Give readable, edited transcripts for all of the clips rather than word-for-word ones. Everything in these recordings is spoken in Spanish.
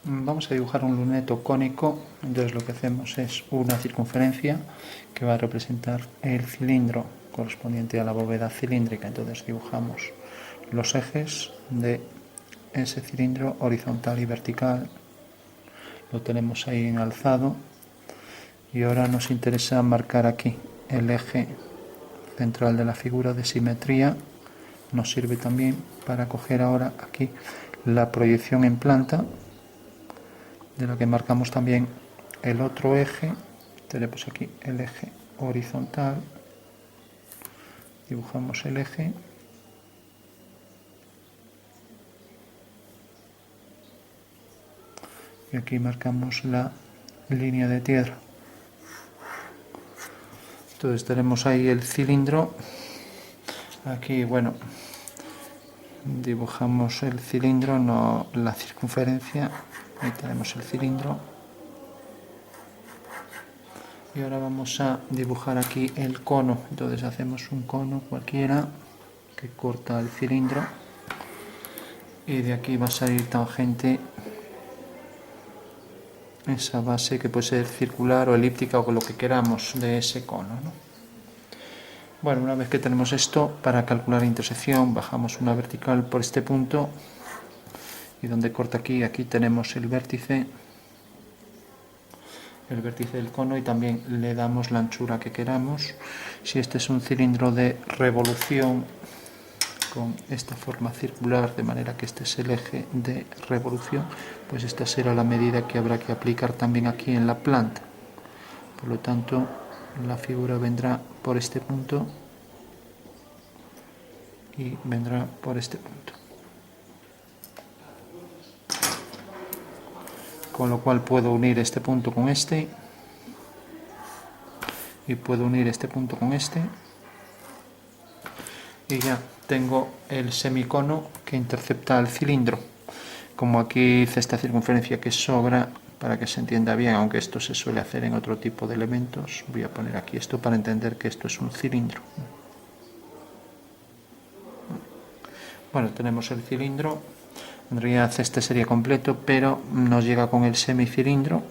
Vamos a dibujar un luneto cónico. Entonces lo que hacemos es una circunferencia que va a representar el cilindro correspondiente a la bóveda cilíndrica. Entonces dibujamos los ejes de ese cilindro horizontal y vertical. Lo tenemos ahí en alzado. Y ahora nos interesa marcar aquí el eje central de la figura de simetría. Nos sirve también para coger ahora aquí la proyección en planta, de la que marcamos también el otro eje. Tenemos aquí el eje horizontal, dibujamos el eje y aquí marcamos la línea de tierra. Entonces tenemos ahí el cilindro. Aquí, bueno, dibujamos el cilindro, no la circunferencia. Ahí tenemos el cilindro. Y ahora vamos a dibujar aquí el cono. Entonces hacemos un cono cualquiera que corta el cilindro. Y de aquí va a salir tangente esa base, que puede ser circular o elíptica o lo que queramos de ese cono, ¿no? Bueno, una vez que tenemos esto, para calcular intersección bajamos una vertical por este punto y donde corta aquí tenemos el vértice del cono, y también le damos la anchura que queramos. Si este es un cilindro de revolución con esta forma circular, de manera que este es el eje de revolución, pues esta será la medida que habrá que aplicar también aquí en la planta. Por lo tanto, la figura vendrá por este punto y vendrá por este punto. Con lo cual puedo unir este punto con este y puedo unir este punto con este, y ya tengo el semicono que intercepta el cilindro. Como aquí hice esta circunferencia que sobra para que se entienda bien, aunque esto se suele hacer en otro tipo de elementos, voy a poner aquí esto para entender que esto es un cilindro. Bueno, tenemos el cilindro. En realidad este sería completo, pero nos llega con el semicilindro.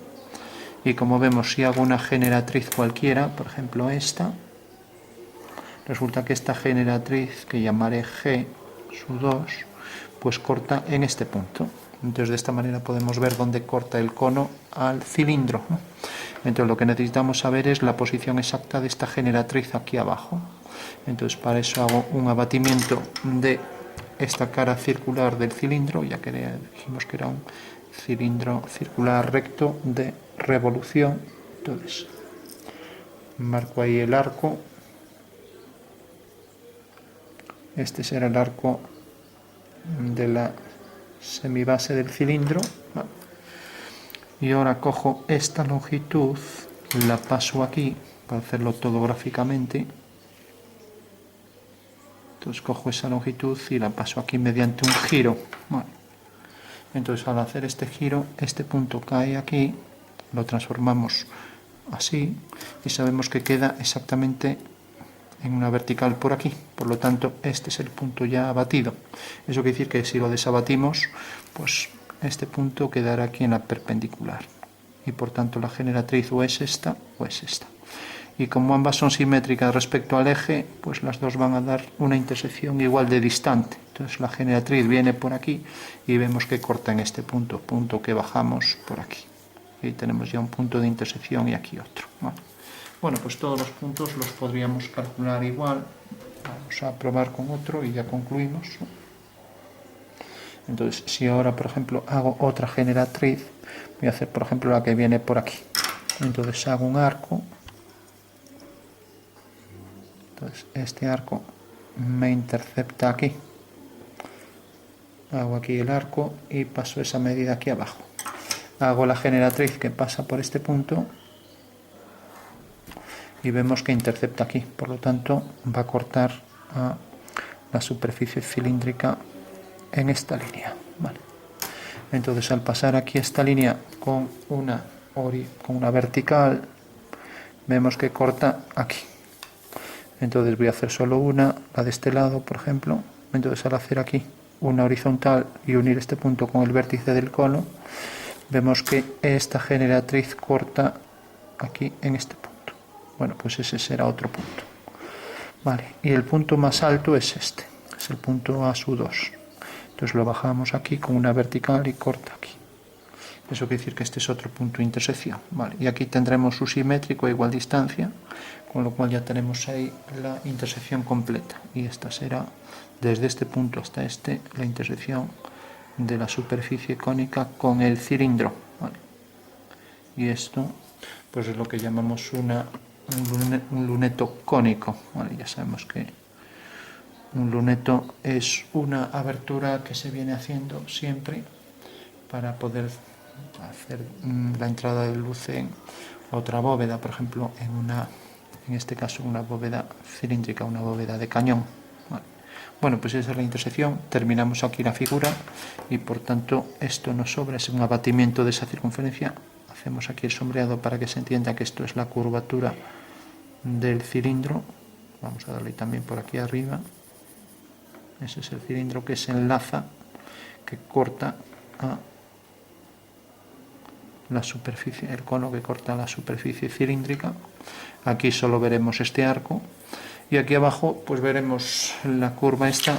Y como vemos, si hago una generatriz cualquiera, por ejemplo esta, resulta que esta generatriz, que llamaré G sub 2, pues corta en este punto. Entonces de esta manera podemos ver dónde corta el cono al cilindro, ¿no? Entonces lo que necesitamos saber es la posición exacta de esta generatriz aquí abajo. Entonces para eso hago un abatimiento de esta cara circular del cilindro, ya que dijimos que era un cilindro circular recto de revolución. Entonces marco ahí el arco. Este será el arco de la semibase del cilindro. Y ahora cojo esta longitud, la paso aquí para hacerlo todo gráficamente. Entonces cojo esa longitud y la paso aquí mediante un giro. Bueno, entonces al hacer este giro, este punto cae aquí, lo transformamos así y sabemos que queda exactamente en una vertical por aquí. Por lo tanto, este es el punto ya abatido. Eso quiere decir que si lo desabatimos, pues este punto quedará aquí en la perpendicular. Y por tanto la generatriz o es esta o es esta. Y como ambas son simétricas respecto al eje, pues las dos van a dar una intersección igual de distante. Entonces la generatriz viene por aquí y vemos que corta en este punto, punto que bajamos por aquí. Y tenemos ya un punto de intersección y aquí otro. Bueno, pues todos los puntos los podríamos calcular igual. Vamos a probar con otro y ya concluimos. Entonces, si ahora, por ejemplo, hago otra generatriz, voy a hacer, por ejemplo, la que viene por aquí. Entonces hago un arco. Entonces este arco me intercepta aquí. Hago aquí el arco y paso esa medida aquí abajo. Hago la generatriz que pasa por este punto y vemos que intercepta aquí. Por lo tanto, va a cortar a la superficie cilíndrica en esta línea. Vale. Entonces al pasar aquí esta línea con una vertical, vemos que corta aquí. Entonces voy a hacer solo una, la de este lado, por ejemplo. Entonces al hacer aquí una horizontal y unir este punto con el vértice del cono, vemos que esta generatriz corta aquí en este punto. Bueno, pues ese será otro punto. Vale, y el punto más alto es este, es el punto A2. Entonces lo bajamos aquí con una vertical y corta aquí. Eso quiere decir que este es otro punto de intersección. Vale, y aquí tendremos su simétrico a igual distancia, con lo cual ya tenemos ahí la intersección completa. Y esta será, desde este punto hasta este, la intersección de la superficie cónica con el cilindro. Vale. Y esto pues es lo que llamamos un luneto cónico. Vale, ya sabemos que un luneto es una abertura que se viene haciendo siempre para poder hacer la entrada de luz en otra bóveda, por ejemplo, en este caso una bóveda cilíndrica, una bóveda de cañón. Vale. Bueno, pues esa es la intersección, terminamos aquí la figura y por tanto esto nos sobra, es un abatimiento de esa circunferencia. Hacemos aquí el sombreado para que se entienda que esto es la curvatura del cilindro. Vamos a darle también por aquí arriba. Ese es el cilindro que se enlaza, que corta a la superficie, el cono que corta la superficie cilíndrica. Aquí solo veremos este arco y aquí abajo pues veremos la curva esta,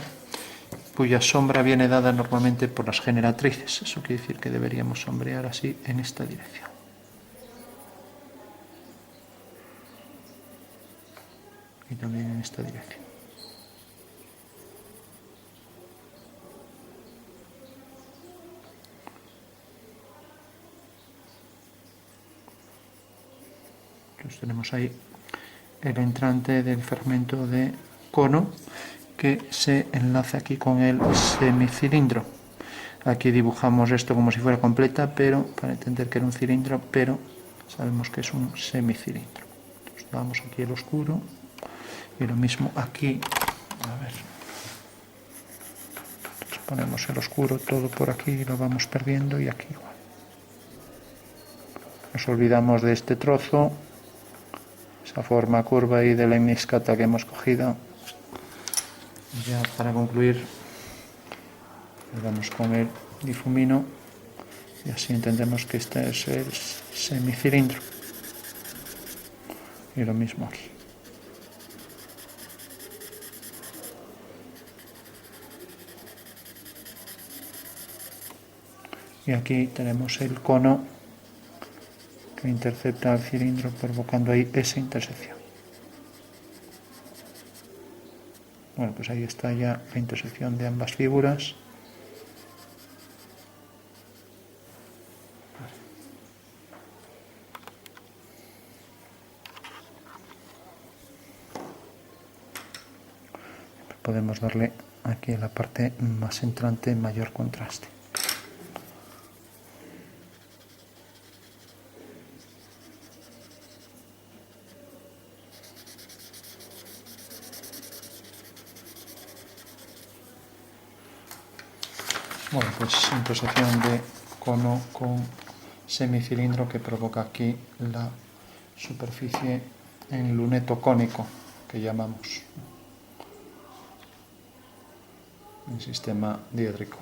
cuya sombra viene dada normalmente por las generatrices. Eso quiere decir que deberíamos sombrear así en esta dirección. Y también en esta dirección. Entonces tenemos ahí el entrante del fragmento de cono que se enlaza aquí con el semicilindro. Aquí dibujamos esto como si fuera completa, pero para entender que era un cilindro, pero sabemos que es un semicilindro. Entonces damos aquí el oscuro y lo mismo aquí. A ver, entonces ponemos el oscuro todo por aquí y lo vamos perdiendo, y aquí igual. Nos olvidamos de este trozo, esa forma curva ahí de la imniscata que hemos cogido. Ya para concluir, le damos con el difumino y así entendemos que este es el semicilindro. Y lo mismo aquí. Y aquí tenemos el cono que intercepta el cilindro, provocando ahí esa intersección. Bueno, pues ahí está ya la intersección de ambas figuras. Podemos darle aquí en la parte más entrante mayor contraste. Bueno, pues intersección de cono con semicilindro que provoca aquí la superficie en luneto cónico que llamamos en sistema diédrico.